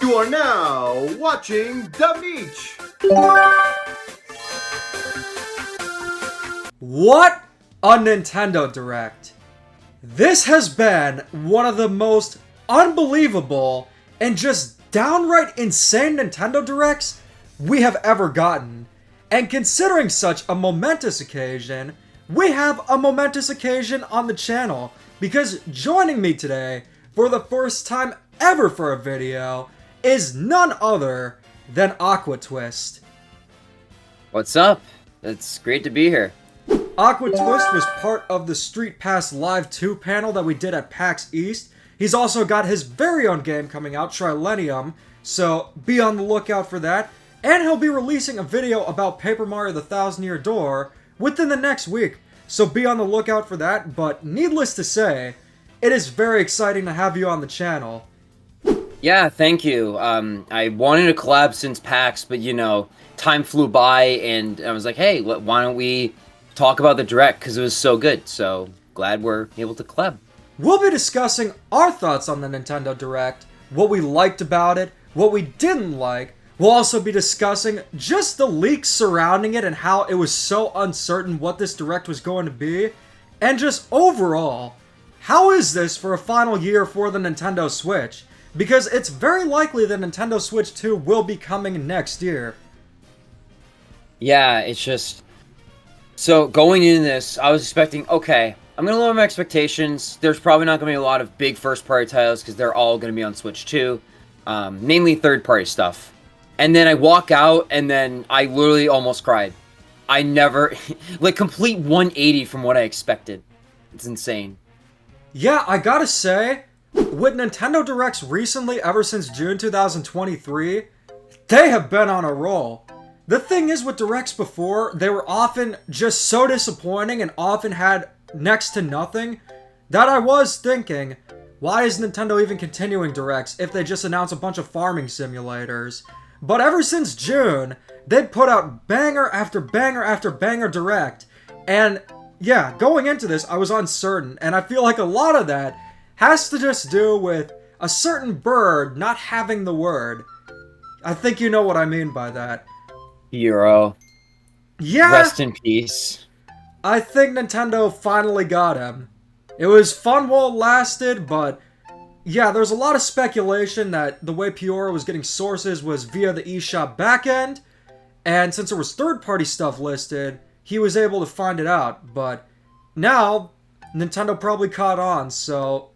You are now watching The Meech. What a Nintendo Direct. This has been one of the most unbelievable and just downright insane Nintendo Directs we have ever gotten. And considering such a momentous occasion, we have a momentous occasion on the channel, because joining me today for the first time ever for a video is none other than Aqua Twist. What's up? It's great to be here. Aqua Twist was part of the Street Pass Live 2 panel that we did at PAX East. He's also got his very own game coming out, Trilenium, so be on the lookout for that. And he'll be releasing a video about Paper Mario the Thousand Year Door within the next week, so be on the lookout for that. But needless to say, it is very exciting to have you on the channel. Yeah, thank you. I wanted to collab since PAX, but you know, time flew by and I was like, hey, why don't we talk about the Direct, because it was so good. So glad we're able to collab. We'll be discussing our thoughts on the Nintendo Direct, what we liked about it, what we didn't like. We'll also be discussing just the leaks surrounding it and how it was so uncertain what this Direct was going to be. And just overall, how is this for a final year for the Nintendo Switch? Because it's very likely the Nintendo Switch 2 will be coming next year. Yeah, it's just... So going into this, I was expecting, okay, I'm going to lower my expectations. There's probably not going to be a lot of big first-party titles because they're all going to be on Switch 2. Namely third-party stuff. And then I walk out, and then I literally almost cried. I never... like, complete 180 from what I expected. It's insane. Yeah, I gotta say, with Nintendo Directs recently, ever since June 2023, they have been on a roll. The thing is, with Directs before, they were often just so disappointing and often had next to nothing, that I was thinking, why is Nintendo even continuing Directs if they just announce a bunch of farming simulators? But ever since June, they've put out banger after banger after banger Direct. And yeah, going into this, I was uncertain. And I feel like a lot of that has to just do with a certain bird not having the word. I think you know what I mean by that. Hero. Yeah! Rest in peace. I think Nintendo finally got him. It was fun while it lasted, but yeah, there's a lot of speculation that the way Piora was getting sources was via the eShop backend, and since there was third-party stuff listed, he was able to find it out. But now, Nintendo probably caught on, so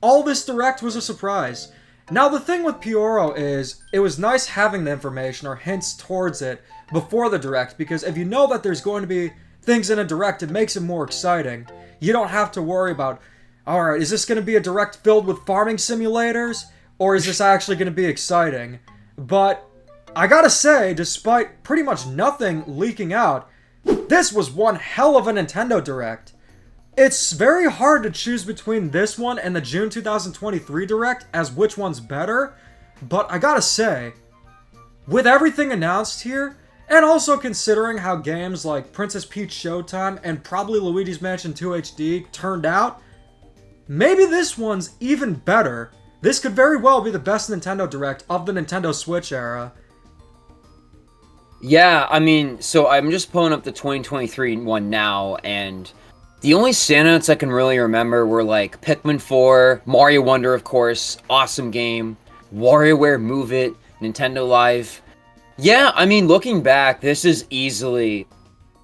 all this Direct was a surprise. Now, the thing with Piora is, it was nice having the information or hints towards it before the Direct, because if you know that there's going to be things in a Direct, it makes it more exciting. You don't have to worry about, alright, is this going to be a Direct filled with farming simulators, or is this actually going to be exciting? But I gotta say, despite pretty much nothing leaking out, this was one hell of a Nintendo Direct. It's very hard to choose between this one and the June 2023 Direct as which one's better, but I gotta say, with everything announced here, and also considering how games like Princess Peach Showtime and probably Luigi's Mansion 2 HD turned out, maybe this one's even better. This could very well be the best Nintendo Direct of the Nintendo Switch era. Yeah, I mean, so I'm just pulling up the 2023 one now, and the only standouts I can really remember were like Pikmin 4, Mario Wonder, of course, awesome game, WarioWare Move It, Nintendo Live. Yeah, I mean, looking back, this is easily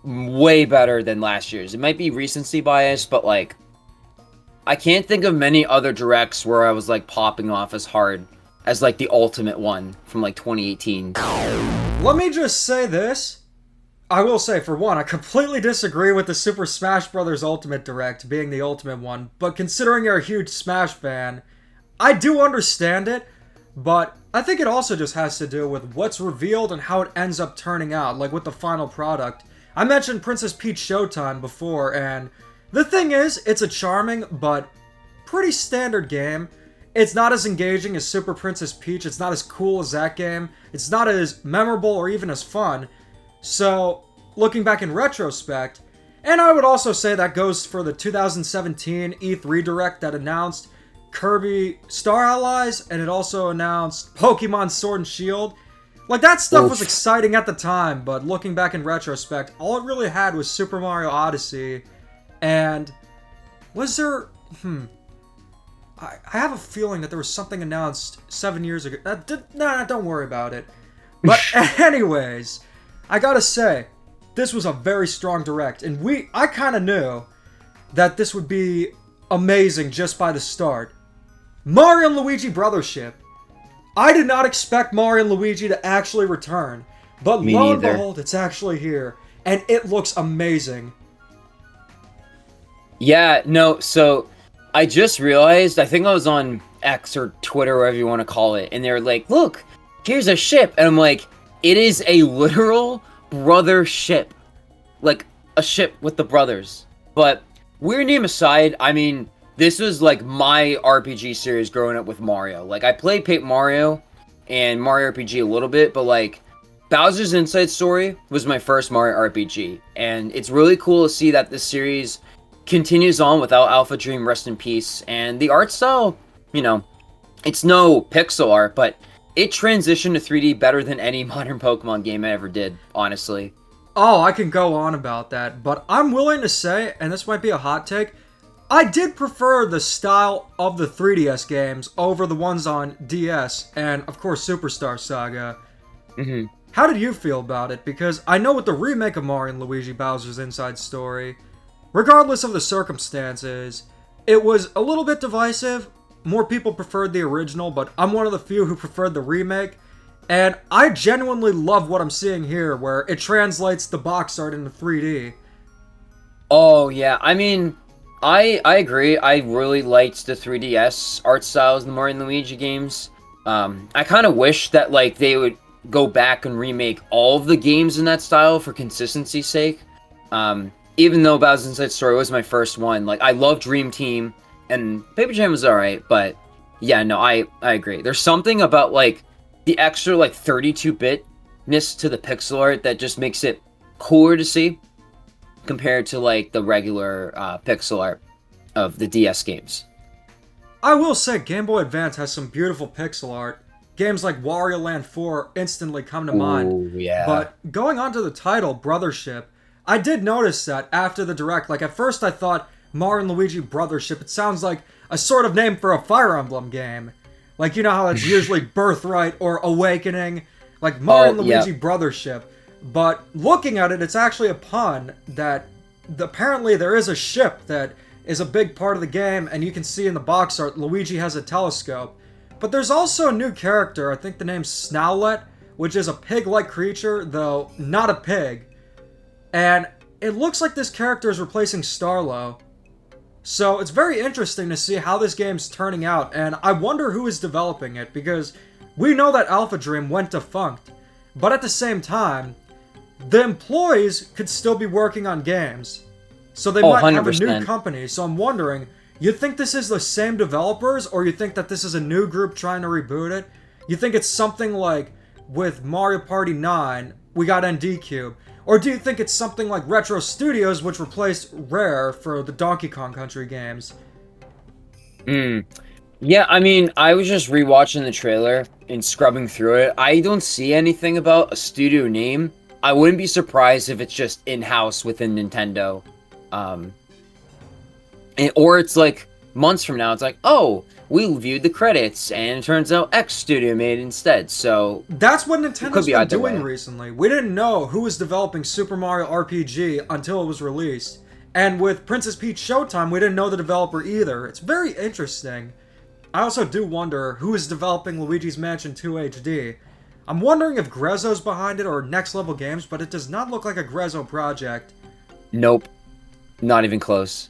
way better than last year's. It might be recency bias, but like, I can't think of many other Directs where I was like popping off as hard as like the ultimate one from like 2018. Let me just say this. I will say, for one, I completely disagree with the Super Smash Bros. Ultimate Direct being the ultimate one, but considering you're a huge Smash fan, I do understand it, but I think it also just has to do with what's revealed and how it ends up turning out, like with the final product. I mentioned Princess Peach Showtime before, and the thing is, it's a charming but pretty standard game. It's not as engaging as Super Princess Peach, it's not as cool as that game, it's not as memorable or even as fun. So, looking back in retrospect, and I would also say that goes for the 2017 E3 Direct that announced Kirby Star Allies, and it also announced Pokemon Sword and Shield. Like, that stuff was exciting at the time, but looking back in retrospect, all it really had was Super Mario Odyssey, and was there... I have a feeling that there was something announced 7 years ago. Nah, don't worry about it. But anyways, I gotta say, this was a very strong direct, and I kind of knew that this would be amazing just by the start. Mario and Luigi Brothership. I did not expect Mario and Luigi to actually return, but lo and behold, it's actually here, and it looks amazing. Yeah, no, so I just realized, I think I was on X or Twitter, whatever you want to call it, and they're like, look, here's a ship, and I'm like, it is a literal brother ship. Like, a ship with the brothers. But, weird name aside, I mean, this was like my RPG series growing up with Mario. Like, I played Paper Mario and Mario RPG a little bit, but like, Bowser's Inside Story was my first Mario RPG. And it's really cool to see that this series continues on without Alpha Dream, rest in peace. And the art style, you know, it's no pixel art, but it transitioned to 3D better than any modern Pokemon game I ever did, honestly. Oh, I can go on about that, but I'm willing to say, and this might be a hot take, I did prefer the style of the 3DS games over the ones on DS, and of course Superstar Saga. Mm-hmm. How did you feel about it? Because I know with the remake of Mario and Luigi Bowser's Inside Story, regardless of the circumstances, it was a little bit divisive. More people preferred the original, but I'm one of the few who preferred the remake. And I genuinely love what I'm seeing here, where it translates the box art into 3D. Oh, yeah. I mean, I agree. I really liked the 3DS art styles in the Mario and Luigi games. I kind of wish that, like, they would go back and remake all of the games in that style for consistency's sake. Even though Bowser's Inside Story was my first one, like, I love Dream Team, and Paper Jam was alright, but yeah, no, I agree. There's something about, like, the extra, like, 32-bit-ness to the pixel art that just makes it cooler to see compared to, like, the regular pixel art of the DS games. I will say Game Boy Advance has some beautiful pixel art. Games like Wario Land 4 instantly come to mind. Ooh, yeah. But going on to the title, Brothership, I did notice that after the direct. Like, at first I thought Mario and Luigi Brothership, it sounds like a sort of name for a Fire Emblem game. Like, you know how it's usually Birthright or Awakening? Like, Mario and Luigi Brothership. But looking at it, it's actually a pun that apparently there is a ship that is a big part of the game, and you can see in the box art Luigi has a telescope. But there's also a new character, I think the name's Snowlet, which is a pig-like creature, though not a pig. And it looks like this character is replacing Starlo. So it's very interesting to see how this game's turning out, and I wonder who is developing it, because we know that Alpha Dream went defunct. But at the same time, the employees could still be working on games. So they might 100%. have a new company, so I'm wondering, you think this is the same developers, or you think that this is a new group trying to reboot it? You think it's something like, with Mario Party 9, we got ND Cube? Or do you think it's something like Retro Studios, which replaced Rare for the Donkey Kong Country games? Yeah, I mean, I was just rewatching the trailer and scrubbing through it. I don't see anything about a studio name. I wouldn't be surprised if it's just in-house within Nintendo. Or it's like months from now, it's like, oh, we viewed the credits, and it turns out X Studio made it instead, so... That's what Nintendo's been doing recently. We didn't know who was developing Super Mario RPG until it was released. And with Princess Peach Showtime, we didn't know the developer either. It's very interesting. I also do wonder who is developing Luigi's Mansion 2 HD. I'm wondering if Grezzo's behind it or Next Level Games, but it does not look like a Grezzo project. Nope. Not even close.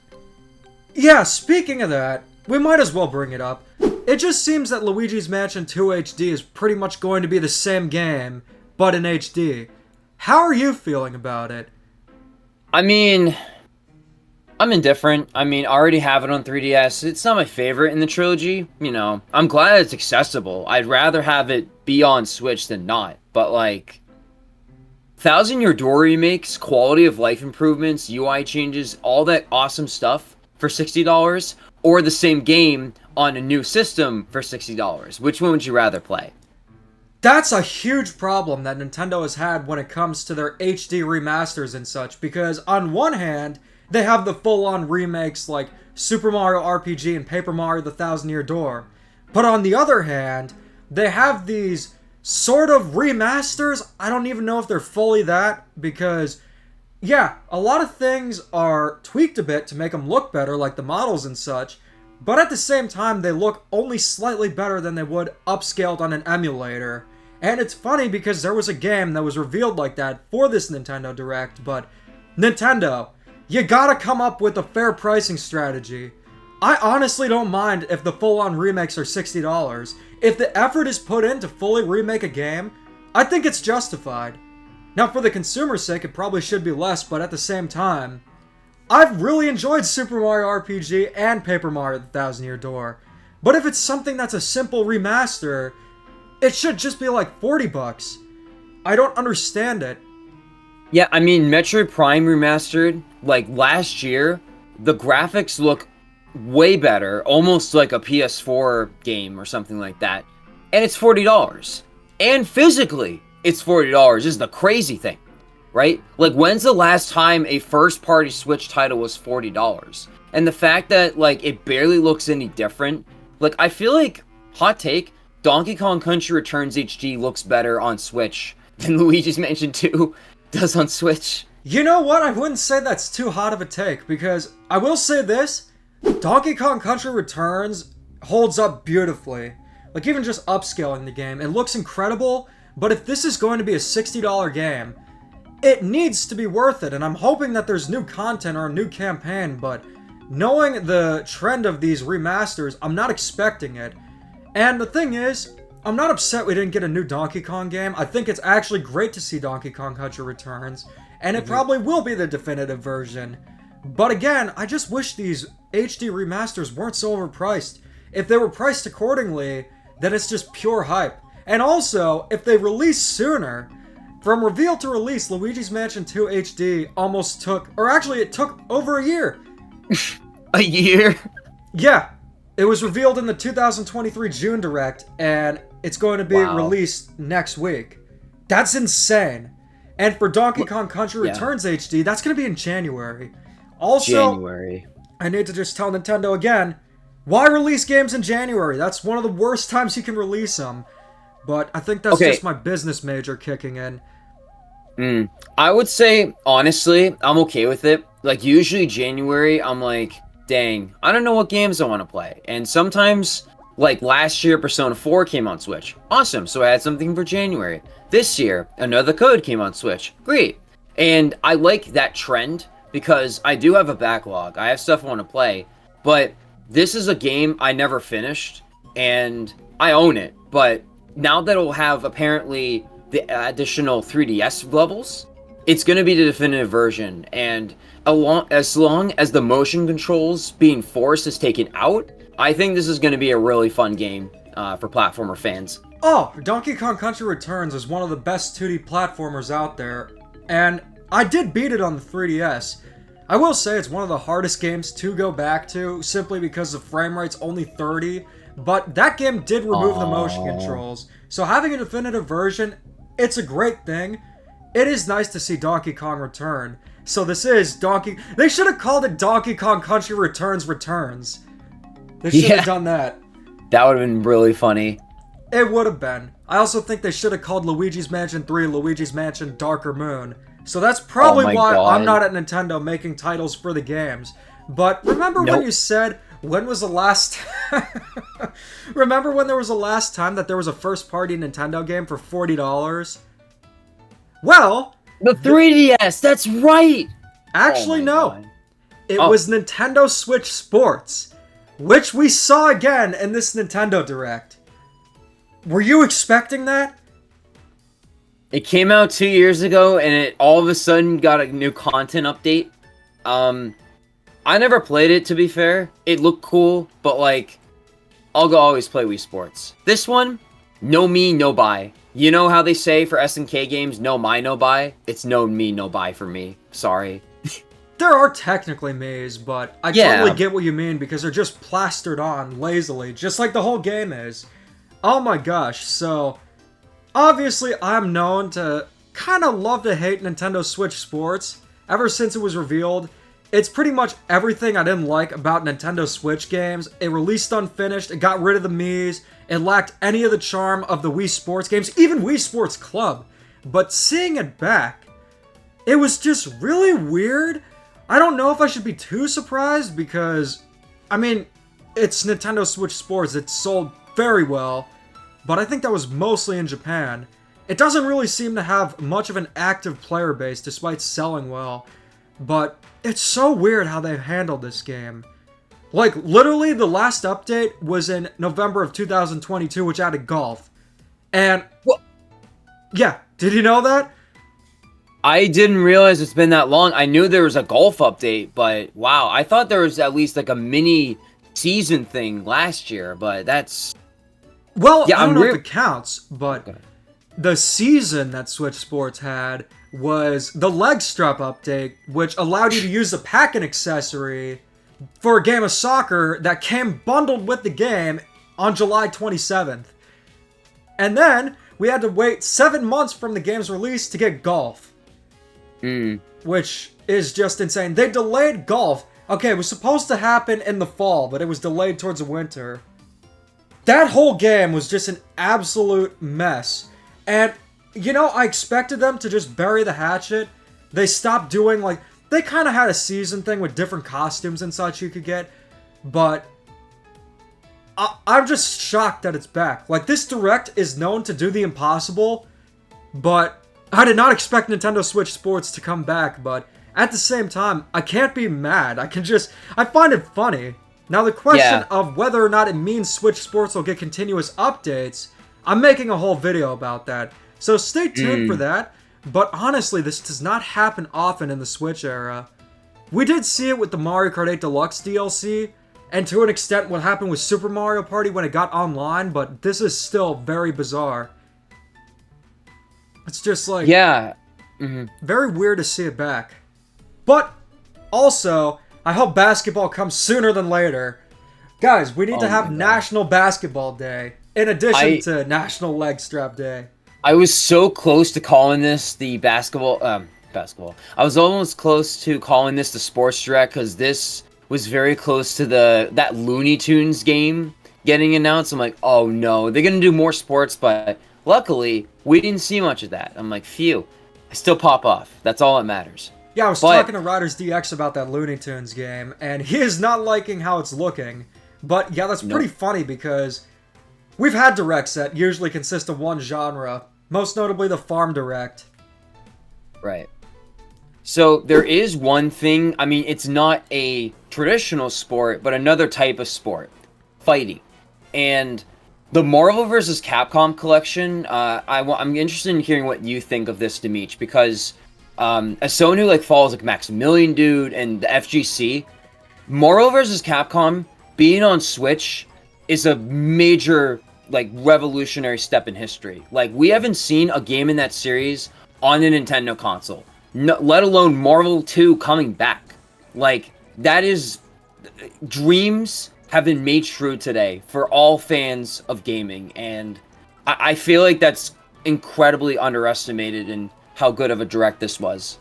Yeah, speaking of that, we might as well bring it up. It just seems that Luigi's Mansion 2 HD is pretty much going to be the same game, but in HD. How are you feeling about it? I mean, I'm indifferent. I mean, I already have it on 3DS. It's not my favorite in the trilogy. You know, I'm glad it's accessible. I'd rather have it be on Switch than not. But, like, Thousand Year Door remakes, quality of life improvements, UI changes, all that awesome stuff for $60, or the same game on a new system for $60. Which one would you rather play? That's a huge problem that Nintendo has had when it comes to their HD remasters and such, because on one hand, they have the full-on remakes like Super Mario RPG and Paper Mario The Thousand Year Door. But on the other hand, they have these sort of remasters. I don't even know if they're fully that, because, yeah, a lot of things are tweaked a bit to make them look better, like the models and such, but at the same time, they look only slightly better than they would upscaled on an emulator. And it's funny because there was a game that was revealed like that for this Nintendo Direct, but Nintendo, you gotta come up with a fair pricing strategy. I honestly don't mind if the full-on remakes are $60. If the effort is put in to fully remake a game, I think it's justified. Now, for the consumer's sake, it probably should be less, but at the same time, I've really enjoyed Super Mario RPG and Paper Mario The Thousand Year Door. But if it's something that's a simple remaster, it should just be like $40. I don't understand it. Yeah, I mean, Metroid Prime Remastered, like last year, the graphics look way better, almost like a PS4 game or something like that. And it's $40. And physically, it's $40. This is the crazy thing, right? Like, when's the last time a first-party Switch title was $40? And the fact that, like, it barely looks any different, like, I feel like, hot take, Donkey Kong Country Returns HD looks better on Switch than Luigi's Mansion 2 does on Switch. You know what? I wouldn't say that's too hot of a take, because I will say this, Donkey Kong Country Returns holds up beautifully. Like, even just upscaling the game, it looks incredible, but if this is going to be a $60 game, it needs to be worth it, and I'm hoping that there's new content or a new campaign, but knowing the trend of these remasters, I'm not expecting it. And the thing is, I'm not upset we didn't get a new Donkey Kong game. I think it's actually great to see Donkey Kong Country Returns, and it probably will be the definitive version. But again, I just wish these HD remasters weren't so overpriced. If they were priced accordingly, then it's just pure hype. And also, if they release sooner, from reveal to release, Luigi's Mansion 2 HD almost took, or actually it took over a year. A year? Yeah. It was revealed in the 2023 June Direct, and it's going to be released next week. That's insane. And for Donkey Kong Country Returns HD, that's going to be in January. Also, January. I need to just tell Nintendo again, why release games in January? That's one of the worst times you can release them. But I think that's just my business major kicking in. I would say, honestly, I'm okay with it. Like, usually January, I'm like, dang, I don't know what games I want to play. And sometimes, like last year, Persona 4 came on Switch. Awesome, so I had something for January. This year, Another Code came on Switch. Great. And I like that trend because I do have a backlog. I have stuff I want to play. But this is a game I never finished, and I own it. But now that it'll have apparently the additional 3DS levels, it's going to be the definitive version. And as long as the motion controls being forced is taken out, I think this is going to be a really fun game for platformer fans. Oh, Donkey Kong Country Returns is one of the best 2D platformers out there, and I did beat it on the 3DS. I will say it's one of the hardest games to go back to, simply because the frame rate's only 30, but that game did remove the motion controls. So having a definitive version, it's a great thing. It is nice to see Donkey Kong return. So this is They should have called it Donkey Kong Country Returns Returns. They should have done that. That would have been really funny. It would have been. I also think they should have called Luigi's Mansion 3 Luigi's Mansion Darker Moon. So that's probably why I'm not at Nintendo making titles for the games. But remember when you said, when was the last... Remember when there was the last time that there was a first-party Nintendo game for $40? Well... The 3DS, that's right! Actually, no. It was Nintendo Switch Sports, which we saw again in this Nintendo Direct. Were you expecting that? It came out 2 years ago, and it all of a sudden got a new content update. I never played it, to be fair. It looked cool, but like, I'll always play Wii Sports. This one, no me, no buy. You know how they say for SNK games, no my, no buy? It's no me, no buy for me. Sorry. there are technically Mii's, but I Yeah. totally get what you mean because they're just plastered on lazily, just like the whole game is. Oh my gosh, so obviously I'm known to kind of love to hate Nintendo Switch Sports. Ever since it was revealed, it's pretty much everything I didn't like about Nintendo Switch games. It released unfinished, it got rid of the Mii's, it lacked any of the charm of the Wii Sports games, even Wii Sports Club. But seeing it back, it was just really weird. I don't know if I should be too surprised because, I mean, it's Nintendo Switch Sports, it sold very well, but I think that was mostly in Japan. It doesn't really seem to have much of an active player base despite selling well, but it's so weird how they handled this game. Like, literally, the last update was in November of 2022, which added golf. And, What? Yeah, did you know that? I didn't realize it's been that long. I knew there was a golf update, but wow, I thought there was at least like a mini season thing last year, but that's... Well, Yeah, I don't I'm know if it counts, but Okay. the season that Switch Sports had was the leg strap update, which allowed you to use the pack-in accessory for a game of soccer that came bundled with the game on July 27th. And then we had to wait 7 months from the game's release to get golf. Which is just insane. They delayed golf. Okay, it was supposed to happen in the fall, but it was delayed towards the winter. That whole game was just an absolute mess. And, you know, I expected them to just bury the hatchet. They stopped doing, like, they kind of had a season thing with different costumes and such you could get. But I'm just shocked that it's back. Like, this Direct is known to do the impossible, but I did not expect Nintendo Switch Sports to come back, but at the same time, I can't be mad. I find it funny. Now, the question of whether or not it means Switch Sports will get continuous updates, I'm making a whole video about that. So stay tuned for that. But honestly, this does not happen often in the Switch era. We did see it with the Mario Kart 8 Deluxe DLC, and to an extent what happened with Super Mario Party when it got online, but this is still very bizarre. It's just like... Yeah. very weird to see it back. But, also, I hope basketball comes sooner than later. Guys, we need to have National Basketball Day, in addition to National Leg Strap Day. I was so close to calling this the basketball. I was almost close to calling this the Sports Direct because this was very close to that Looney Tunes game getting announced. I'm like, oh no, they're gonna do more sports, but luckily we didn't see much of that. I'm like, phew. I still pop off. That's all that matters. Yeah, I was talking to Riders DX about that Looney Tunes game, and he is not liking how it's looking. But yeah, that's pretty funny because we've had directs that usually consist of one genre, most notably the Farm Direct. Right. So there is one thing, I mean, it's not a traditional sport, but another type of sport. Fighting. And the Marvel vs. Capcom collection, I'm interested in hearing what you think of this, Demeech, because as someone who follows Maximilian Dude and the FGC, Marvel vs. Capcom being on Switch is a major revolutionary step in history. We haven't seen a game in that series on a Nintendo console, let alone Marvel 2 coming back. That is, dreams have been made true today for all fans of gaming, and I feel like that's incredibly underestimated in how good of a direct this was.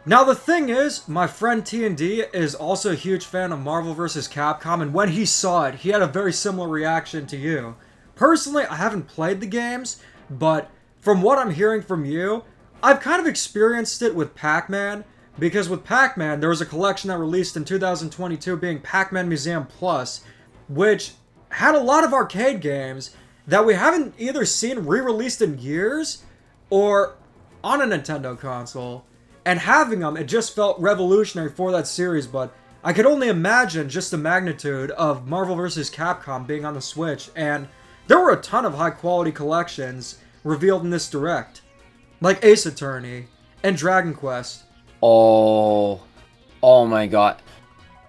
Now the thing is, my friend T&D is also a huge fan of Marvel vs. Capcom, and when he saw it, he had a very similar reaction to you. Personally, I haven't played the games, but from what I'm hearing from you, I've kind of experienced it with Pac-Man, because with Pac-Man, there was a collection that released in 2022 being Pac-Man Museum Plus, which had a lot of arcade games that we haven't either seen re-released in years or on a Nintendo console. And having them, it just felt revolutionary for that series, but I could only imagine just the magnitude of Marvel vs. Capcom being on the Switch, and there were a ton of high-quality collections revealed in this Direct, like Ace Attorney and Dragon Quest. Oh my god.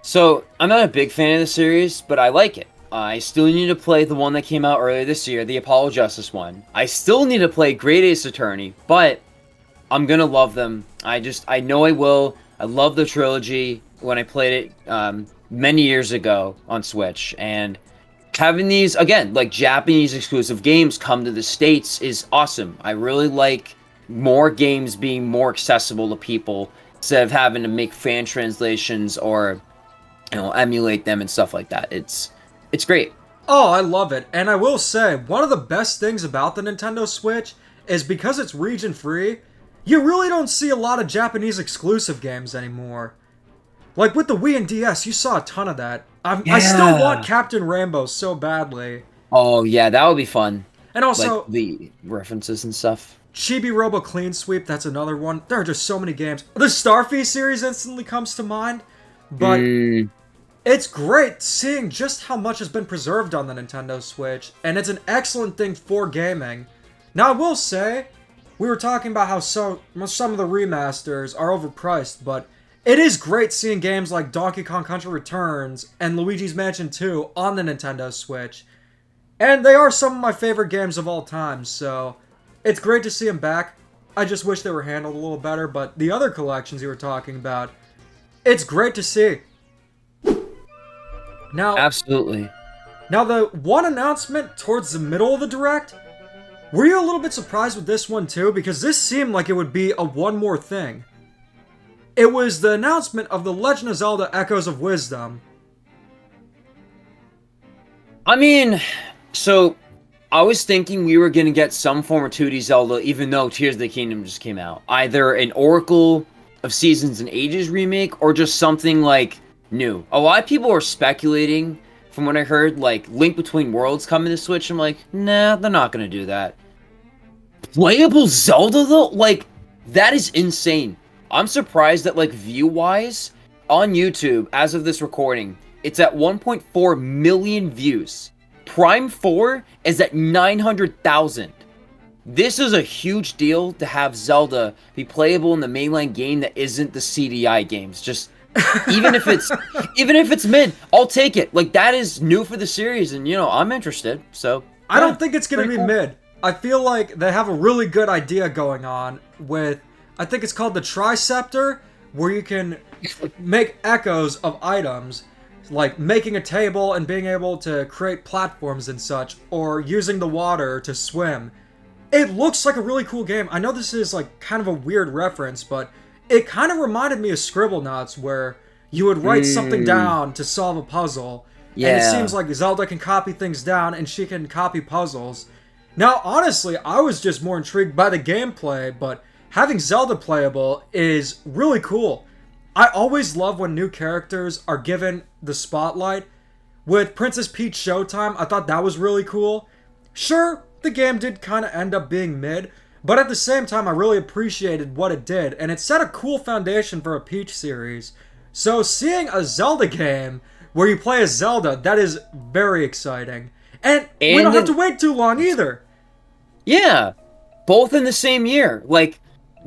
So, I'm not a big fan of the series, but I like it. I still need to play the one that came out earlier this year, the Apollo Justice one. I still need to play Great Ace Attorney, but I'm gonna love them. I know I will. I love the trilogy when I played it many years ago on Switch, and having these, again, like Japanese exclusive games come to the States is awesome. I really like more games being more accessible to people instead of having to make fan translations or, emulate them and stuff like that. It's great. Oh, I love it. And I will say, one of the best things about the Nintendo Switch is because it's region-free, you really don't see a lot of Japanese exclusive games anymore. Like with the Wii and DS, you saw a ton of that. I still want Captain Rainbow so badly. Oh, yeah, that would be fun. And also, like the references and stuff. Chibi Robo Clean Sweep, that's another one. There are just so many games. The Starfy series instantly comes to mind. But it's great seeing just how much has been preserved on the Nintendo Switch. And it's an excellent thing for gaming. Now, I will say, we were talking about how some of the remasters are overpriced, but it is great seeing games like Donkey Kong Country Returns and Luigi's Mansion 2 on the Nintendo Switch. And they are some of my favorite games of all time, so it's great to see them back. I just wish they were handled a little better, but the other collections you were talking about, it's great to see. Now, absolutely. Now, the one announcement towards the middle of the Direct, were you a little bit surprised with this one too? Because this seemed like it would be a one more thing. It was the announcement of The Legend of Zelda Echoes of Wisdom. I mean, so I was thinking we were going to get some form of 2D Zelda, even though Tears of the Kingdom just came out. Either an Oracle of Seasons and Ages remake, or just something like new. A lot of people are speculating, from what I heard, like Link Between Worlds coming to Switch. I'm like, nah, they're not going to do that. Playable Zelda, though? Like, that is insane. I'm surprised that, like, view-wise, on YouTube, as of this recording, it's at 1.4 million views. Prime 4 is at 900,000. This is a huge deal to have Zelda be playable in the mainline game that isn't the CDI games. Just, even if it's mid, I'll take it. Like, that is new for the series, and, I'm interested, so. I don't think it's gonna be mid. I feel like they have a really good idea going on with, I think it's called the Triceptor, where you can make echoes of items, like making a table and being able to create platforms and such, or using the water to swim. It looks like a really cool game. I know this is like kind of a weird reference, but it kind of reminded me of Scribblenauts, where you would write something down to solve a puzzle. Yeah. And it seems like Zelda can copy things down, and she can copy puzzles. Now, honestly, I was just more intrigued by the gameplay, but having Zelda playable is really cool. I always love when new characters are given the spotlight. With Princess Peach Showtime, I thought that was really cool. Sure, the game did kind of end up being mid, but at the same time, I really appreciated what it did, and it set a cool foundation for a Peach series. So seeing a Zelda game where you play as Zelda, that is very exciting. And we don't have to wait too long either. Yeah, both in the same year. Like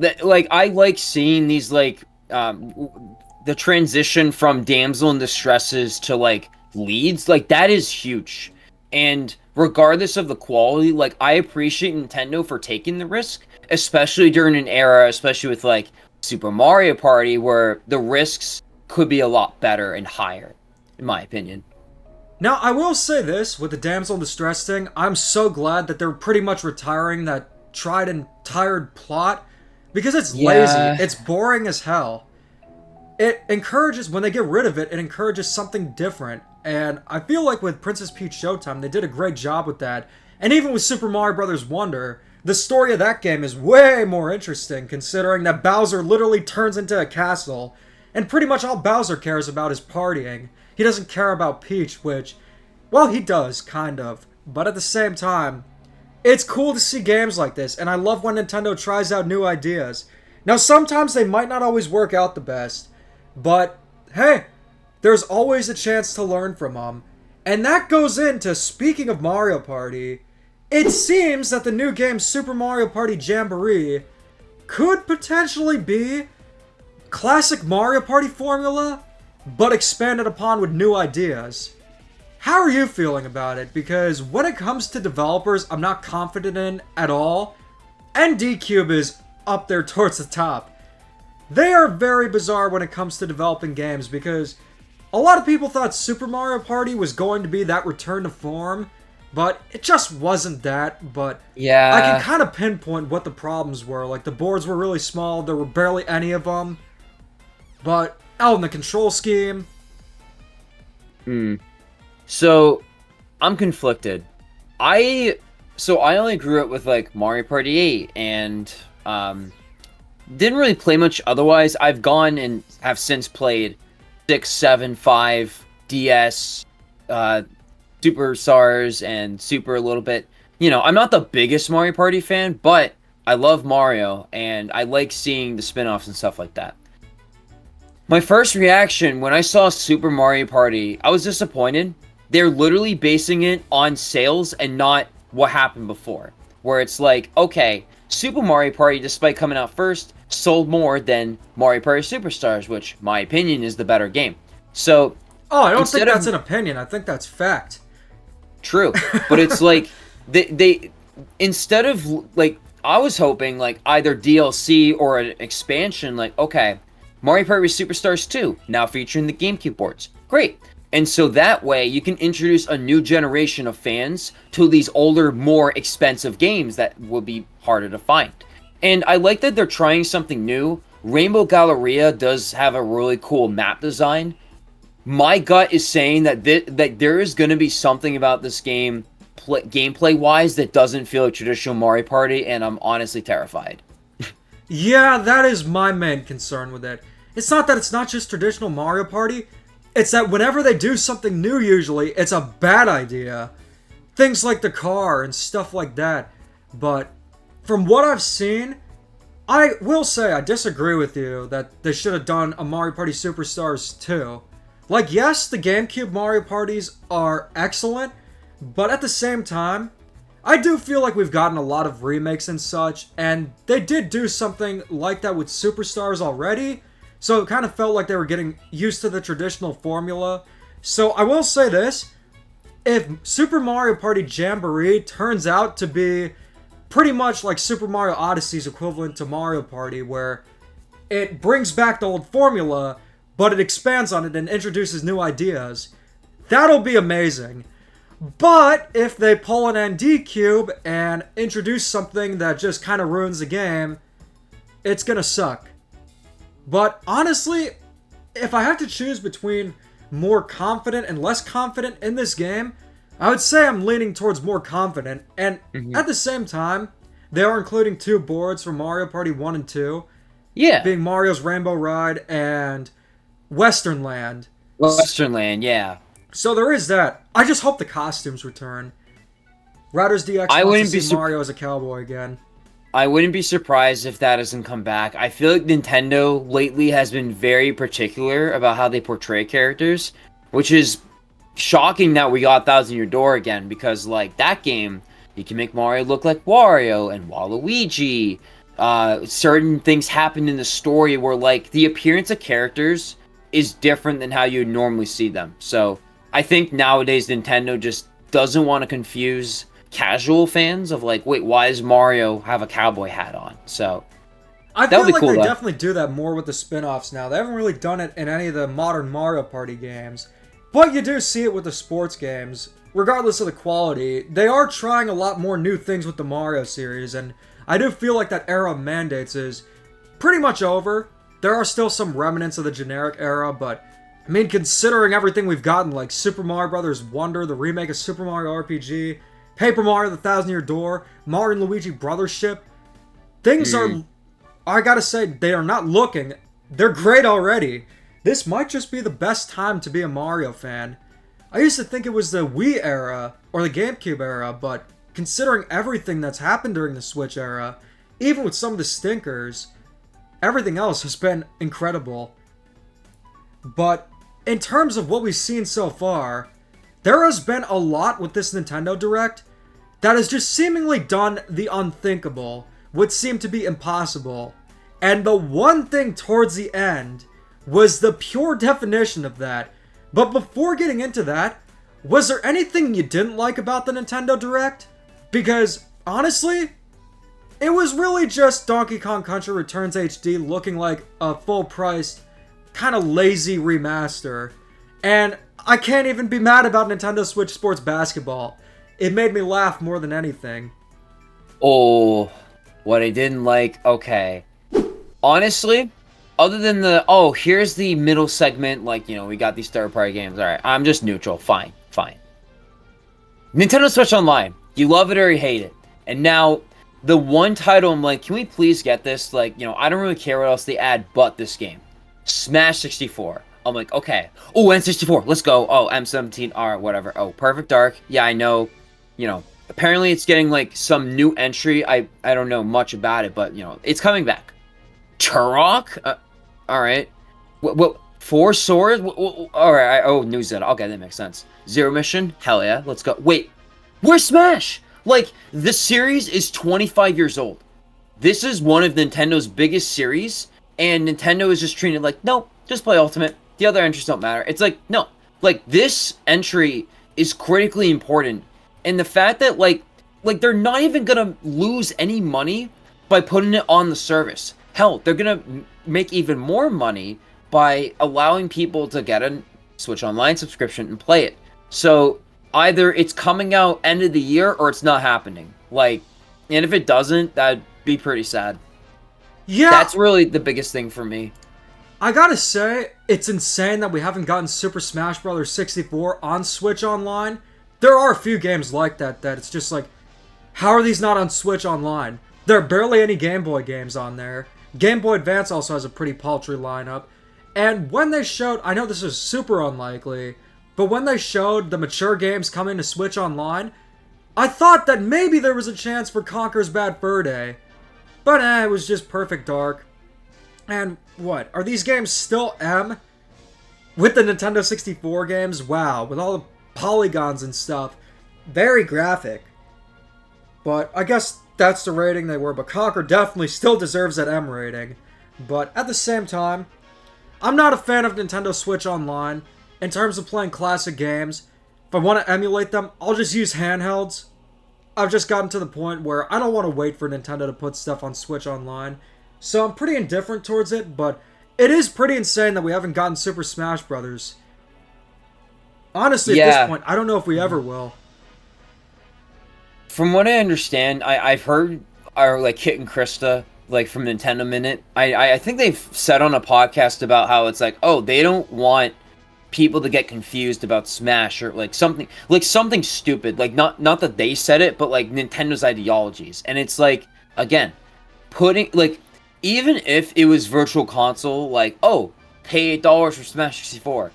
I like seeing these, like, the transition from damsel in distresses to, like, leads. Like, that is huge. And regardless of the quality, like, I appreciate Nintendo for taking the risk, especially during an era, especially with, like, Super Mario Party, where the risks could be a lot better and higher, in my opinion. Now, I will say this, with the damsel in distress thing, I'm so glad that they're pretty much retiring that tried and tired plot, because it's lazy, it's boring as hell. It encourages, when they get rid of it, it encourages something different, and I feel like with Princess Peach Showtime, they did a great job with that. And even with Super Mario Bros. Wonder, the story of that game is way more interesting, considering that Bowser literally turns into a castle, and pretty much all Bowser cares about is partying. He doesn't care about Peach, which, well, he does, kind of. But at the same time, it's cool to see games like this, and I love when Nintendo tries out new ideas. Now, sometimes they might not always work out the best, but hey, there's always a chance to learn from them. And that goes into, speaking of Mario Party, it seems that the new game Super Mario Party Jamboree could potentially be classic Mario Party formula, but expanded upon with new ideas. How are you feeling about it? Because when it comes to developers I'm not confident in at all, and D-Cube is up there towards the top. they are very bizarre when it comes to developing games, because a lot of people thought Super Mario Party was going to be that return to form, but it just wasn't that. But Yeah. I can kind of pinpoint what the problems were. Like, the boards were really small, there were barely any of them. But, and the control scheme. So, I'm conflicted. I only grew up with, like, Mario Party 8, and, didn't really play much otherwise. I've gone and have since played 6, 7, 5, DS, Superstars, and Super a little bit. You know, I'm not the biggest Mario Party fan, but I love Mario, and I like seeing the spin-offs and stuff like that. My first reaction when I saw Super Mario Party, I was disappointed. They're literally basing it on sales and not what happened before. Where it's like, okay, Super Mario Party, despite coming out first, sold more than Mario Party Superstars, which, my opinion, is the better game. So, Oh, I don't think that's an opinion. I think that's fact. True, but it's like they instead of like I was hoping like either DLC or an expansion. Like, okay, Mario Party Superstars 2 now featuring the GameCube boards. Great. And so that way you can introduce a new generation of fans to these older, more expensive games that will be harder to find. And I like that they're trying something new. Rainbow Galleria does have a really cool map design. My gut is saying that that there is going to be something about this game, gameplay-wise, that doesn't feel like traditional Mario Party, and I'm honestly terrified. Yeah, that is my main concern with it. It's not that it's not just traditional Mario Party, it's that whenever they do something new usually, it's a bad idea. Things like the car and stuff like that. But from what I've seen, I will say I disagree with you that they should have done a Mario Party Superstars 2. Like, yes, the GameCube Mario Parties are excellent, but at the same time, I do feel like we've gotten a lot of remakes and such, and they did do something like that with Superstars already, so it kind of felt like they were getting used to the traditional formula. So I will say this, if Super Mario Party Jamboree turns out to be pretty much like Super Mario Odyssey's equivalent to Mario Party, where it brings back the old formula, but it expands on it and introduces new ideas, that'll be amazing. But if they pull an ND Cube and introduce something that just kind of ruins the game, it's gonna suck. But honestly, if I have to choose between more confident and less confident in this game, I would say I'm leaning towards more confident. And at the same time, they are including 2 boards for Mario Party 1 and 2. Yeah. Being Mario's Rainbow Ride and Western Land. Western Land, yeah. So there is that. I just hope the costumes return. Riders DX wants to see Mario as a cowboy again. I wouldn't be surprised if that doesn't come back. I feel like Nintendo lately has been very particular about how they portray characters, which is shocking that we got Thousand Year Door again, because like that game, you can make Mario look like Wario and Waluigi. Certain things happen in the story where like the appearance of characters is different than how you normally see them. So I think nowadays Nintendo just doesn't want to confuse casual fans of like, wait, why does Mario have a cowboy hat on? So I feel like they definitely do that more with the spin-offs now. They haven't really done it in any of the modern Mario Party games. But you do see it with the sports games. Regardless of the quality, they are trying a lot more new things with the Mario series, and I do feel like that era of mandates is pretty much over. There are still some remnants of the generic era, but I mean, considering everything we've gotten, like Super Mario Bros. Wonder, the remake of Super Mario RPG, Paper Mario The Thousand Year Door, Mario Luigi Brothership, things are, I gotta say, they are not looking, they're great already. This might just be the best time to be a Mario fan. I used to think it was the Wii era, or the GameCube era, but considering everything that's happened during the Switch era, even with some of the stinkers, everything else has been incredible. But in terms of what we've seen so far, there has been a lot with this Nintendo Direct that has just seemingly done the unthinkable, what seemed to be impossible. And the one thing towards the end was the pure definition of that. But before getting into that, was there anything you didn't like about the Nintendo Direct? Because, honestly, it was really just Donkey Kong Country Returns HD looking like a full-priced, kind of lazy remaster. And I can't even be mad about Nintendo Switch Sports Basketball. It made me laugh more than anything. Oh, what I didn't like, okay. Honestly, other than here's the middle segment, like, we got these third-party games. Alright, I'm just neutral. Fine. Nintendo Switch Online. You love it or you hate it. And now, the one title I'm like, can we please get this? Like, I don't really care what else they add but this game. Smash 64. I'm like, okay. Oh, N64, let's go. Oh, M17, alright, whatever. Oh, Perfect Dark. Yeah, I know. Apparently it's getting, like, some new entry. I don't know much about it, but, it's coming back. Turok? Alright. What? Four Swords? Alright, New Zelda. Okay, that makes sense. Zero Mission? Hell yeah, let's go. Wait, where's Smash? Like, this series is 25 years old. This is one of Nintendo's biggest series, and Nintendo is just treating it like, no, just play Ultimate. The other entries don't matter. It's like, no. Like, this entry is critically important. And the fact that, like they're not even gonna lose any money by putting it on the service. Hell, they're gonna make even more money by allowing people to get a Switch Online subscription and play it. So, either it's coming out end of the year or it's not happening. Like, and if it doesn't, that'd be pretty sad. Yeah. That's really the biggest thing for me. I gotta say, it's insane that we haven't gotten Super Smash Bros. 64 on Switch Online. There are a few games like that it's just like, how are these not on Switch Online? There are barely any Game Boy games on there. Game Boy Advance also has a pretty paltry lineup. And when they showed, I know this is super unlikely, but when they showed the mature games coming to Switch Online, I thought that maybe there was a chance for Conker's Bad Fur Day. But it was just Perfect Dark. And what? Are these games still M? With the Nintendo 64 games? Wow, with all the polygons and stuff. Very graphic. But I guess that's the rating they were, but Conker definitely still deserves that M rating. But at the same time, I'm not a fan of Nintendo Switch Online. In terms of playing classic games, if I want to emulate them, I'll just use handhelds. I've just gotten to the point where I don't want to wait for Nintendo to put stuff on Switch Online. So I'm pretty indifferent towards it, but it is pretty insane that we haven't gotten Super Smash Bros. Honestly, at this point, I don't know if we ever will. From what I understand, I've heard our Kit and Krista, from Nintendo Minute, I think they've said on a podcast about how it's like, oh, they don't want people to get confused about Smash or something stupid. Not that they said it, but Nintendo's ideologies. And it's again, putting even if it was Virtual Console, pay $8 for Smash 64,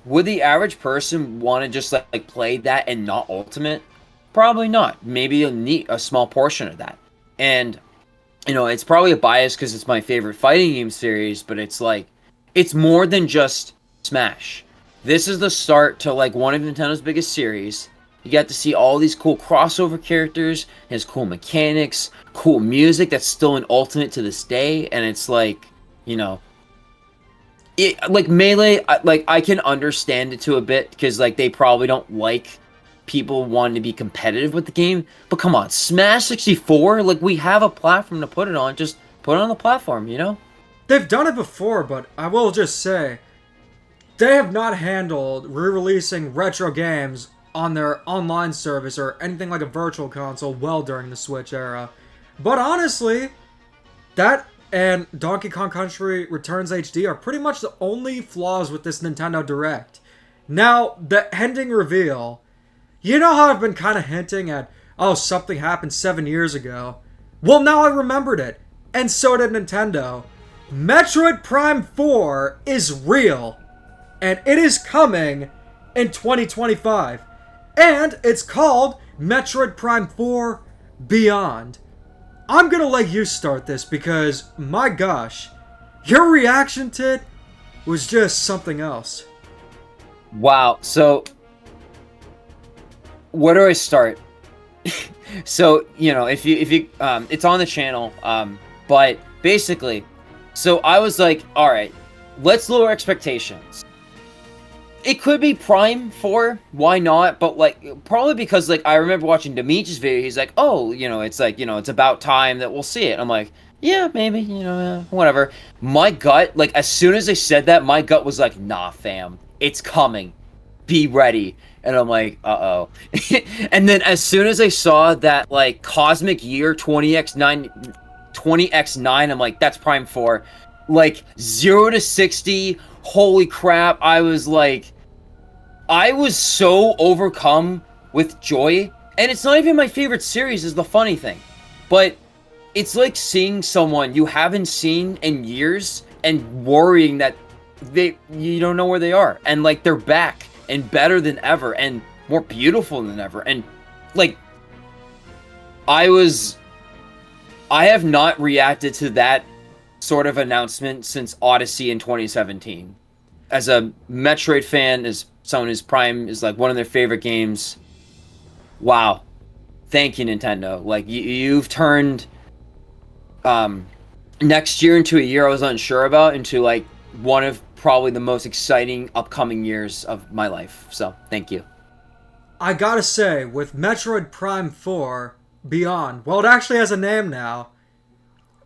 would the average person want to just play that and not Ultimate? Probably not. Maybe a small portion of that. And it's probably a bias because it's my favorite fighting game series, but it's more than just Smash. This is the start to one of Nintendo's biggest series. You get to see all these cool crossover characters, has cool mechanics, cool music that's still in Ultimate to this day, and it's Melee, I can understand it to a bit because they probably don't like people wanting to be competitive with the game. But come on, Smash 64, we have a platform to put it on. Just put it on the platform, They've done it before, but I will just say, they have not handled re-releasing retro games on their online service or anything like a Virtual Console well during the Switch era. But honestly, that and Donkey Kong Country Returns HD are pretty much the only flaws with this Nintendo Direct. Now, the ending reveal, you know how I've been kind of hinting at, oh, something happened 7 years ago? Well, now I remembered it, and so did Nintendo. Metroid Prime 4 is real, and it is coming in 2025. And it's called Metroid Prime 4 Beyond. I'm gonna let you start this because, my gosh, your reaction to it was just something else. Wow, so where do I start? So, if you it's on the channel, but basically, so I was like, all right, let's lower expectations. It could be Prime 4, why not? But, like, probably because, like, I remember watching Demich's video, he's like, oh, it's like, it's about time that we'll see it. I'm like, yeah, maybe, whatever. My gut, like, as soon as they said that, my gut was like, nah, fam, it's coming. Be ready. And I'm like, uh-oh. And then as soon as I saw that, like, Cosmic Year 20x9, I'm like, that's Prime 4. Like, 0 to 60, holy crap, I was so overcome with joy. And it's not even my favorite series, is the funny thing. But it's like seeing someone you haven't seen in years and worrying that you don't know where they are. And, like, they're back and better than ever and more beautiful than ever. And, like, I have not reacted to that sort of announcement since Odyssey in 2017. As a Metroid fan, as someone whose Prime is, like, one of their favorite games, wow. Thank you, Nintendo. Like, you've turned next year into a year I was unsure about into, like, one of probably the most exciting upcoming years of my life. So, thank you. I gotta say, with Metroid Prime 4 Beyond, well, it actually has a name now.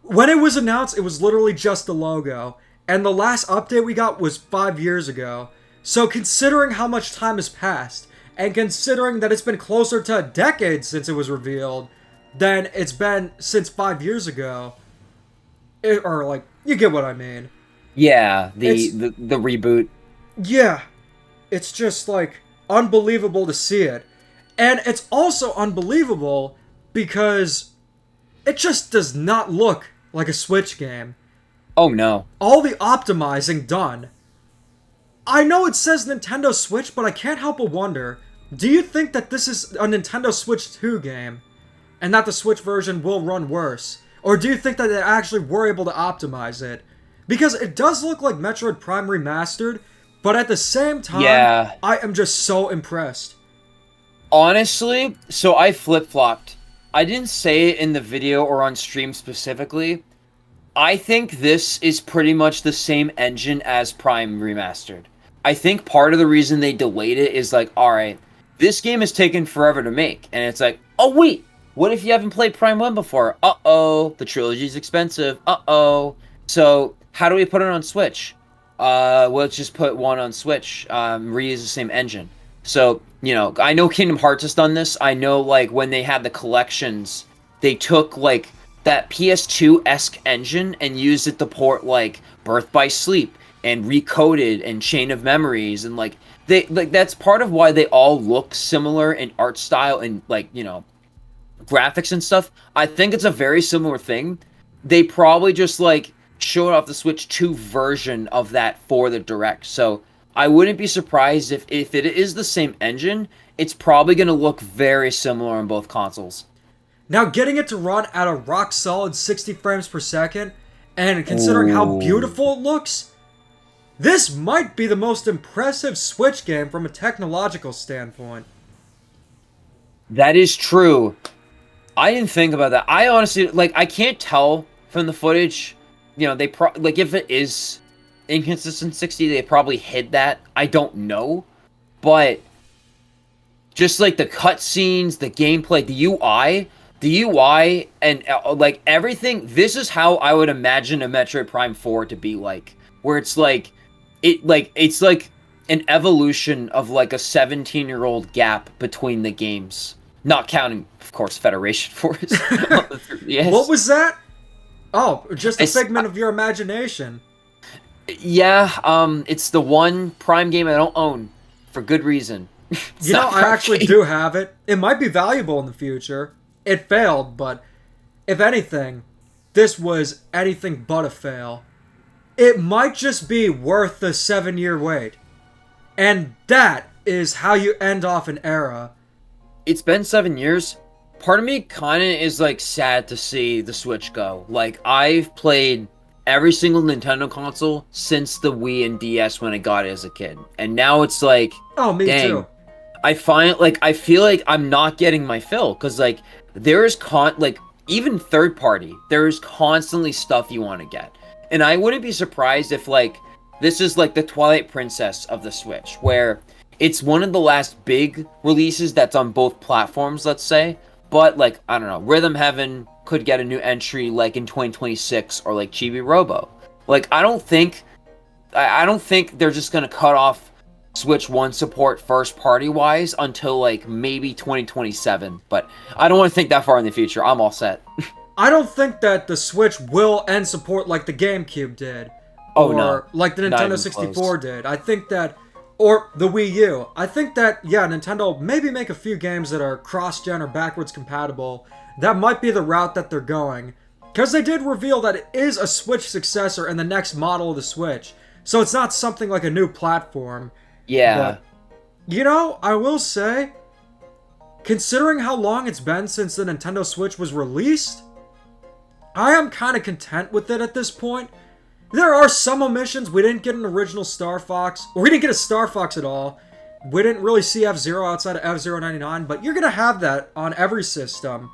When it was announced, it was literally just the logo, and the last update we got was 5 years ago. So considering how much time has passed, and considering that it's been closer to a decade since it was revealed than it's been since 5 years ago, or, like, you get what I mean. Yeah, the reboot. Yeah, it's just, like, unbelievable to see it. And it's also unbelievable because it just does not look like a Switch game. Oh no. All the optimizing done. I know it says Nintendo Switch, but I can't help but wonder, do you think that this is a Nintendo Switch 2 game, and that the Switch version will run worse? Or do you think that they actually were able to optimize it? Because it does look like Metroid Prime Remastered, but at the same time, yeah. I am just so impressed. Honestly, so I flip-flopped. I didn't say it in the video or on stream specifically. I think this is pretty much the same engine as Prime Remastered. I think part of the reason they delayed it is like, alright, this game has taken forever to make. And it's like, oh wait, what if you haven't played Prime 1 before? Uh-oh, the trilogy's expensive. Uh-oh. So, how do we put it on Switch? Let's just put one on Switch. Reuse the same engine. So, I know Kingdom Hearts has done this. I know, like, when they had the collections, they took, like, that PS2-esque engine and used it to port, like, Birth by Sleep and Recoded and Chain of Memories. And, like, that's part of why they all look similar in art style and, like, graphics and stuff. I think it's a very similar thing. They probably just, like, showed off the Switch 2 version of that for the Direct. So I wouldn't be surprised if it is the same engine, it's probably going to look very similar on both consoles. Now, getting it to run at a rock-solid 60 frames per second, and considering how beautiful it looks, this might be the most impressive Switch game from a technological standpoint. That is true. I didn't think about that. I honestly, like, I can't tell from the footage. They like, if it is inconsistent 60, they probably hid that. I don't know. But just, like, the cutscenes, the gameplay, the UI, and, like, everything, this is how I would imagine a Metroid Prime 4 to be like. Where it's like, it's like an evolution of, like, a 17-year-old gap between the games. Not counting, of course, Federation Force. Yes. What was that? Oh, just a figment of your imagination. Yeah, it's the one Prime game I don't own, for good reason. I actually do have it. It might be valuable in the future. It failed, but if anything, this was anything but a fail. It might just be worth the 7-year wait. And that is how you end off an era. It's been 7 years. Part of me kind of is, like, sad to see the Switch go. Like, I've played every single Nintendo console since the Wii and DS when I got it as a kid. And now it's like, oh, me dang, too. I feel like I'm not getting my fill. Because, like, there's even third party, there's constantly stuff you want to get. And I wouldn't be surprised if, like, This is like the Twilight Princess of the Switch, where it's one of the last big releases that's on both platforms, let's say. But, like, I don't know, Rhythm Heaven could get a new entry, like, in 2026, or, like, Chibi Robo. Like, I don't think they're just gonna cut off Switch 1 support first-party-wise until, like, maybe 2027. But I don't want to think that far in the future. I'm all set. I don't think that the Switch will end support like the GameCube did. Oh, or no. like the Nintendo 64 did. I think that... Or the Wii U. I think that, yeah, Nintendo maybe make a few games that are cross-gen or backwards compatible. That might be the route that they're going. Because they did reveal that it is a Switch successor in the next model of the Switch. So it's not something like a new platform. Yeah. But, you know, I will say, considering how long it's been since the Nintendo Switch was released, I am kind of content with it at this point. There are some omissions. We didn't get an original Star Fox. Or we didn't get a Star Fox at all. We didn't really see F-Zero outside of F-Zero 99. But you're going to have that on every system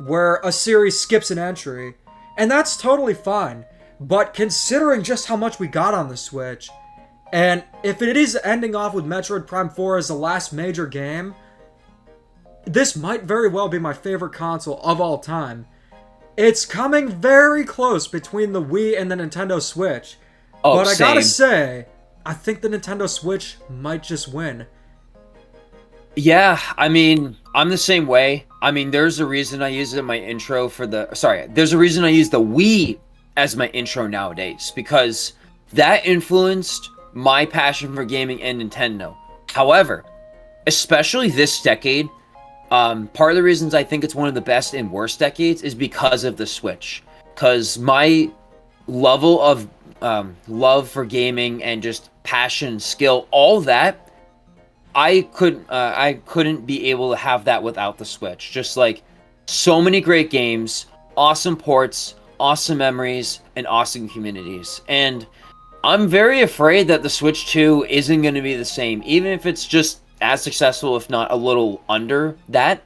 where a series skips an entry. And that's totally fine. But considering just how much we got on the Switch, and if it is ending off with Metroid Prime 4 as the last major game, this might very well be my favorite console of all time. It's coming very close between the Wii and the Nintendo Switch. Oh, but I same. gotta say, I think the Nintendo Switch might just win. Yeah, I mean, I'm the same way. I mean, there's a reason I use it in my intro for the... Sorry, there's a reason I use the Wii as my intro nowadays, because that influenced my passion for gaming and Nintendo. However, especially this decade, part of the reasons I think it's one of the best and worst decades is because of the Switch. Because my level of love for gaming and just passion, skill, all that, I couldn't be able to have that without the Switch. Just like so many great games, awesome ports, awesome memories, and awesome communities. And I'm very afraid that the Switch 2 isn't going to be the same, even if it's just as successful, if not a little under that.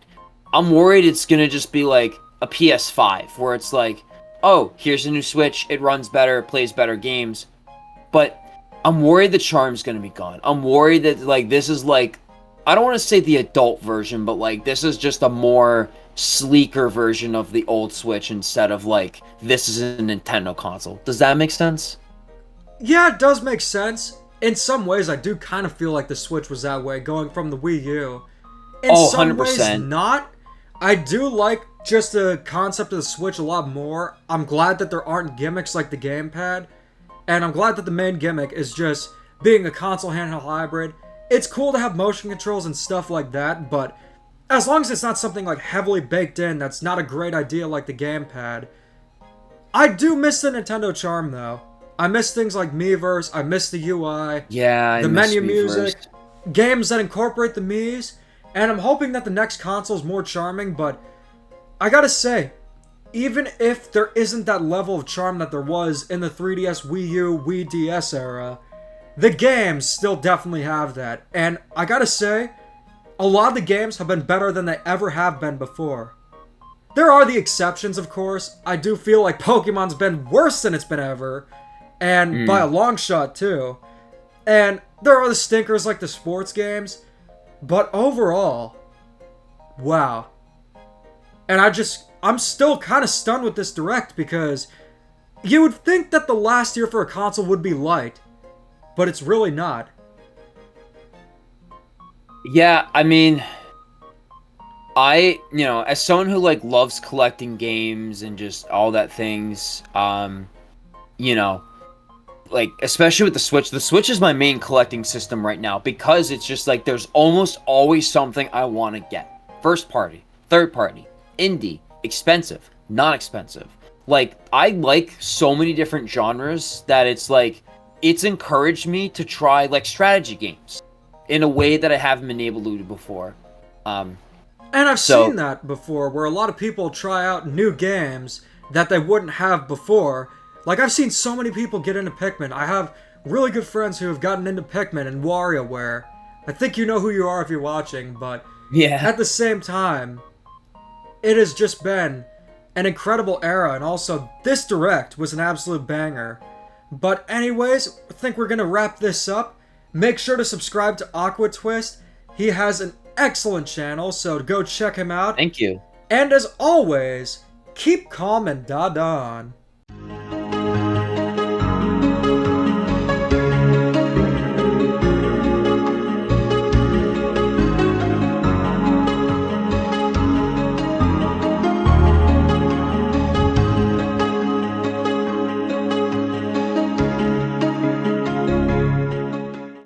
I'm worried it's going to just be like a PS5, where it's like, oh, here's a new Switch, it runs better, plays better games. But I'm worried the charm's going to be gone. I'm worried that, like, this is like, I don't want to say the adult version, but like, this is just a more sleeker version of the old Switch instead of like, this is a Nintendo console. Does that make sense? Yeah, it does make sense. In some ways, I do kind of feel like the Switch was that way, going from the Wii U. In some 100%. ways, not. I do like just the concept of the Switch a lot more. I'm glad that there aren't gimmicks like the gamepad. And I'm glad that the main gimmick is just being a console handheld hybrid. It's cool to have motion controls and stuff like that, but as long as it's not something like heavily baked in, that's not a great idea like the gamepad. I do miss the Nintendo charm, though. I miss things like Miiverse, I miss the UI, Yeah, the miss menu Miiverse. music, games that incorporate the Miis, and I'm hoping that the next console is more charming, but I gotta say, even if there isn't that level of charm that there was in the 3DS, Wii U, Wii DS era, the games still definitely have that, and I gotta say, a lot of the games have been better than they ever have been before. There are the exceptions, of course. I do feel like Pokemon's been worse than it's been ever, and by a long shot, too. And there are the stinkers like the sports games, but overall, wow. And I'm still kind of stunned with this Direct, because you would think that the last year for a console would be light, but it's really not. Yeah, I mean, as someone who, like, loves collecting games and just all that things, like, especially with the Switch is my main collecting system right now, because it's just like, there's almost always something I want to get. First party, third party, indie, expensive, not expensive. Like, I like so many different genres that it's like, it's encouraged me to try, like, strategy games in a way that I haven't been able to do before. And I've seen that before, where a lot of people try out new games that they wouldn't have before. Like, I've seen so many people get into Pikmin. I have really good friends who have gotten into Pikmin and WarioWare. I think you know who you are if you're watching, but yeah, at the same time, it has just been an incredible era, and also, this Direct was an absolute banger. But anyways, I think we're gonna wrap this up. Make sure to subscribe to Aqua Twist. He has an excellent channel, so go check him out. Thank you. And as always, keep calm and da-don.